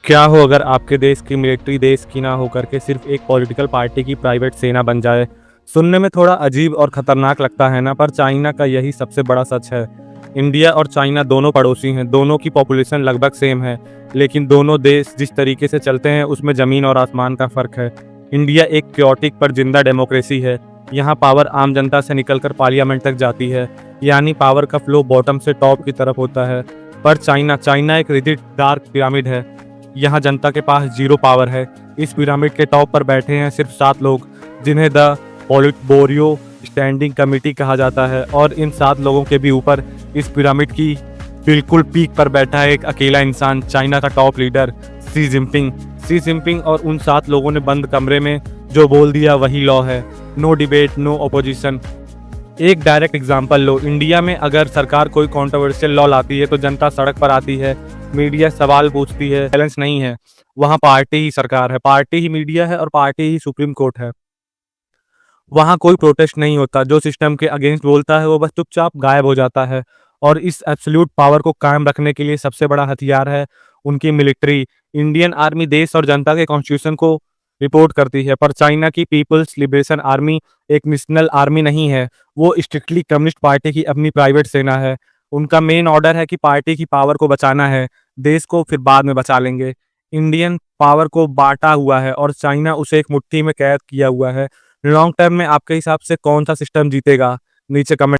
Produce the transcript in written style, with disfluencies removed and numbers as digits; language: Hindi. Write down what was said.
क्या हो अगर आपके देश की मिलिट्री देश की ना होकर के सिर्फ एक पॉलिटिकल पार्टी की प्राइवेट सेना बन जाए। सुनने में थोड़ा अजीब और खतरनाक लगता है ना, पर चाइना का यही सबसे बड़ा सच है। इंडिया और चाइना दोनों पड़ोसी हैं, दोनों की पॉपुलेशन लगभग सेम है, लेकिन दोनों देश जिस तरीके से चलते हैं उसमें जमीन और आसमान का फर्क है। इंडिया एक क्योटिक पर जिंदा डेमोक्रेसी है। यहाँ पावर आम जनता से निकलकर पार्लियामेंट तक जाती है, यानी पावर का फ्लो बॉटम से टॉप की तरफ होता है। पर चाइना एक रिजिड डार्क पिरामिड है। यहाँ जनता के पास जीरो पावर है। इस पिरामिड के टॉप पर बैठे हैं सिर्फ 7 लोग, जिन्हें द पोलिट बोरियो स्टैंडिंग कमेटी कहा जाता है। और इन 7 लोगों के भी ऊपर इस पिरामिड की बिल्कुल पीक पर बैठा है एक अकेला इंसान, चाइना का टॉप लीडर शी जिनपिंग। और उन 7 लोगों ने बंद कमरे में जो बोल दिया वही लॉ है। No debate, no opposition. एक डायरेक्ट एग्जांपल लो, इंडिया में अगर सरकार कोई कंट्रोवर्शियल लॉ लाती है तो जनता सड़क पर आती है, मीडिया सवाल पूछती है। बैलेंस नहीं है, वहाँ पार्टी ही सरकार है, पार्टी ही मीडिया है और पार्टी ही सुप्रीम कोर्ट है। वहाँ कोई प्रोटेस्ट नहीं होता, जो सिस्टम के अगेंस्ट बोलता है वो बस चुपचाप गायब हो जाता है। और इस एब्सोल्यूट पावर को कायम रखने के लिए सबसे बड़ा हथियार है उनकी मिलिट्री। इंडियन आर्मी देश और जनता के कॉन्स्टिट्यूशन को रिपोर्ट करती है, पर चाइना की पीपल्स लिबरेशन आर्मी एक नेशनल आर्मी नहीं है, वो स्ट्रिक्टली कम्युनिस्ट पार्टी की अपनी प्राइवेट सेना है। उनका मेन ऑर्डर है कि पार्टी की पावर को बचाना है, देश को फिर बाद में बचा लेंगे। इंडियन पावर को बांटा हुआ है और चाइना उसे एक मुट्ठी में कैद किया हुआ है। लॉन्ग टर्म में आपके हिसाब से कौन सा सिस्टम जीतेगा? नीचे कमेंट